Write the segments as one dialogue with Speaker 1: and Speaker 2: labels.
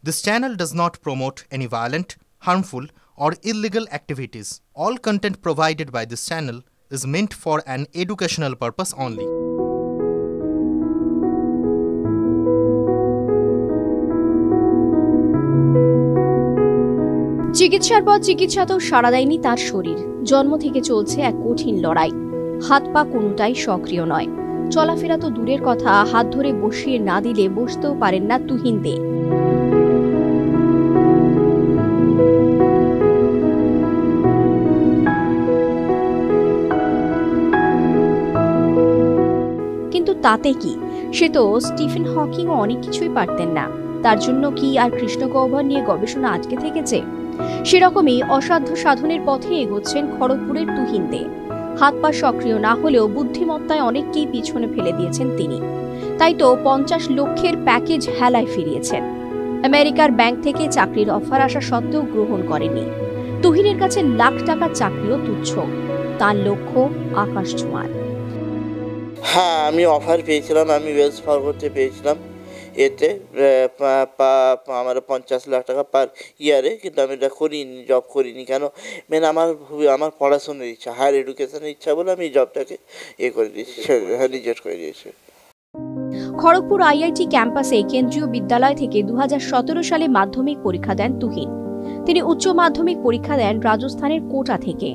Speaker 1: This channel does not promote any violent, harmful, or illegal activities. All content provided by this channel is meant for an educational purpose only.
Speaker 2: চিকিৎসার পর চিকিৎসাতেও সাড়া দেয়নি তার শরীর। জন্ম থেকে চলছে এক কঠিন লড়াই। হাত পা কোনোটাই সক্রিয় নয়। চলাফেরা তো দূরের কথা, হাত ধরে বসিয়ে না দিলে বসতেও পারেন না তুহিন দে। কিন্তু তাতে কি? সে তো স্টিফেন হকিংও অনেক কিছুই পারতেন না। তার জন্য কি আর কৃষ্ণ গহ্বর নিয়ে গবেষণা আটকে থেকেছে? সেরকমই অসাধ্য সাধনের পথে এগোচ্ছেন খড়গপুরের তুহিন দে। হাত পা সক্রিয় না হলেও বুদ্ধিমত্তায় অনেককেই পিছনে ফেলে দিয়েছেন তিনি। তাই তো 50 লক্ষের প্যাকেজ হেলায় ফিরিয়েছেন। আমেরিকার ব্যাংক থেকে চাকরির অফার আসা সত্ত্বেও গ্রহণ করেনি। তুহিনের কাছে লাখ টাকার চাকরিও তুচ্ছ। তার লক্ষ্য আকাশ ছোঁয়ার।
Speaker 3: হ্যাঁ, আমি অফার পেয়েছিলাম, আমি ওয়েলস ফার্গোতে পেয়েছিলাম। এতে আমার 50 লাখ টাকা পার ইয়ারে, কিন্তু আমি এটা করিনি, জব করিনি। কেন? আমার পড়াশোনার ইচ্ছা, হায়ার এডুকেশনের ইচ্ছা বলে আমি জবটাকে করে দিয়েছি, রিজেক্ট করে দিয়েছি।
Speaker 2: খড়গপুর আইআইটি ক্যাম্পাসে কেন্দ্রীয় বিদ্যালয় থেকে 2017 সালে মাধ্যমিক পরীক্ষা দেন তুহিন। তিনি উচ্চ মাধ্যমিক পরীক্ষা দেন রাজস্থানের কোটা থেকে।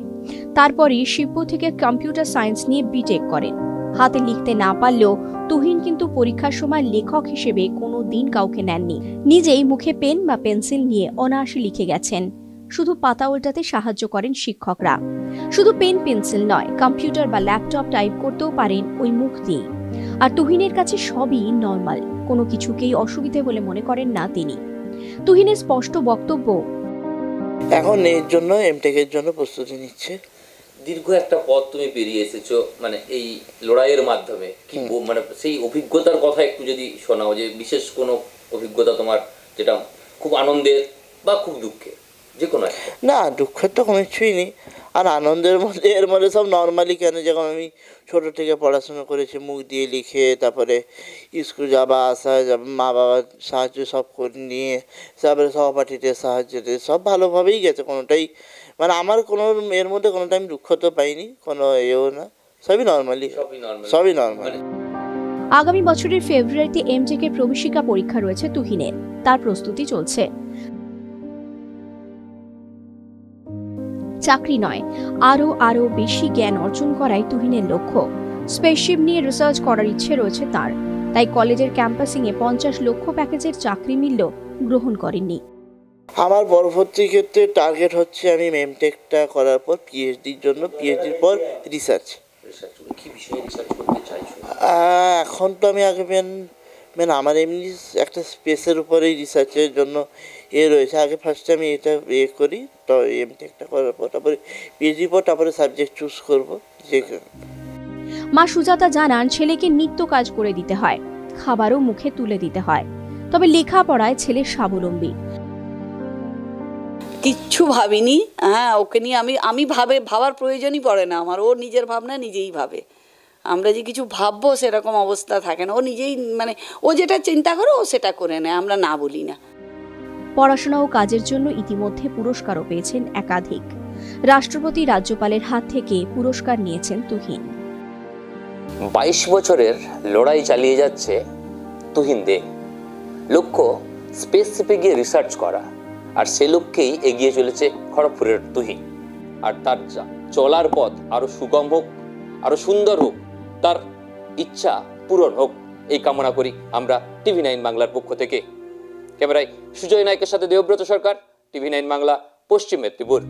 Speaker 2: তারপরই শিবপুর থেকে কম্পিউটার সায়েন্স নিয়ে বিটেক করেন। হাতে লিখতে না পারলেও তুহিন কিন্তু পরীক্ষার সময় লেখক হিসেবে কোনো দিন কাউকে নেননি। নিজেই মুখে পেন বা পেন্সিল নিয়ে অনায়াসে লিখে গেছেন। শুধু পাতা উল্টাতে সাহায্য করেন শিক্ষকরা। শুধু পেন পেন্সিল নয়, কম্পিউটার বা ল্যাপটপ টাইপ করতেও পারেন ওই মুখ দিয়ে। আর তুহিনের কাছে সবই নর্মাল, কোনো কিছুকেই অসুবিধে বলে মনে করেন না তিনি। তুহিনের স্পষ্ট বক্তব্য,
Speaker 3: এখন এর জন্য এমটেকের জন্য প্রস্তুতি নিচ্ছে।
Speaker 4: দীর্ঘ একটা পথ তুমি পেরিয়ে এসেছো, মানে এই লড়াইয়ের মাধ্যমে কি মানে সেই অভিজ্ঞতার কথা একটু যদি শোনাও, যে বিশেষ কোনো অভিজ্ঞতা তোমার যেটা খুব আনন্দের বা খুব দুঃখের, যে কোনো একটা।
Speaker 3: না, দুঃখের তো কোনো কিছুই নেই, আর আনন্দের মধ্যে এর মধ্যে সব নর্মালি। কেন? যখন আমি ছোটো থেকে পড়াশোনা করেছি মুখ দিয়ে লিখে, তারপরে স্কুল যাওয়া আসা, মা বাবার সাহায্য সব করে নিয়ে, তারপরে সহপাঠীদের সাহায্য দিয়ে সব ভালোভাবেই গেছে। কোনোটাই মানে আমার কোনো এর মধ্যে কোনো টাইম দুঃখ তো পাইনি, কোনো এও না, সবই নর্মালি, সবই নর্মাল।
Speaker 2: আগামী বছরের ফেব্রুয়ারিতে এমটেকের প্রবেশিকা পরীক্ষা রয়েছে তুহিনের। তার প্রস্তুতি চলছে। চাকরি নয়, আরো বেশি জ্ঞান অর্জন করাই তুহিনের লক্ষ্য। স্পেসশিপ নিয়ে রিসার্চ করার ইচ্ছে রয়েছে তার। তাই কলেজের ক্যাম্পাসিংয়ে 50 লক্ষ প্যাকেজের চাকরি মিললেও গ্রহণ করেননি।
Speaker 3: আমার পরবর্তী ক্ষেত্রে টার্গেট হচ্ছে আমি এমটেকটা করার পর পিএইচডির জন্য, পিএইচডির পর রিসার্চ। এখন তো আমি আগে আমার এমনি একটা স্পেসের উপরেই রিসার্চের জন্য রয়েছে। আগে ফার্স্টে আমি এটা করি, তো এমটেকটা করার পর তারপরে পিএইচডি পর তারপরে সাবজেক্ট চুজ করবো।
Speaker 2: মা সুজাতা জানান, ছেলেকে নিত্য কাজ করে দিতে হয়, খাবারও মুখে তুলে দিতে হয়। তবে লেখাপড়ায় ছেলে স্বাবলম্বী।
Speaker 5: কিচ্ছু ভাবিনি। হ্যাঁ, ওকে নিয়ে আমি ভাবার প্রয়োজনই পড়ে না আমার। ও নিজের ভাবনা নিজেই ভাবে। আমরা যে কিছু ভাববো সেরকম অবস্থা থাকে না। ও নিজেই মানে ও যেটা চিন্তা করে ও সেটা করে নেয়, আমরা না বলি না।
Speaker 2: পড়াশোনা ও কাজের জন্য ইতিমধ্যে পুরস্কারও পেয়েছেন একাধিক। রাষ্ট্রপতি, রাজ্যপালের হাত থেকে পুরস্কার নিয়েছেন তুহিন।
Speaker 4: 22 বছরের লড়াই চালিয়ে যাচ্ছে তুহিন দে। লক্ষ্য স্পেসশিপে গিয়ে রিসার্চ করা, আর সে লক্ষ্যেই এগিয়ে চলেছে খড়গপুরের তুহিন। আর তার চলার পথ আরো সুগম হোক, আরো সুন্দর হোক, তার ইচ্ছা পূরণ হোক, এই কামনা করি আমরা TV9 বাংলার পক্ষ থেকে। ক্যামেরায় সুজয় নায়কের সাথে দেবব্রত সরকার, TV9 বাংলা, পশ্চিম মেদিনীপুর।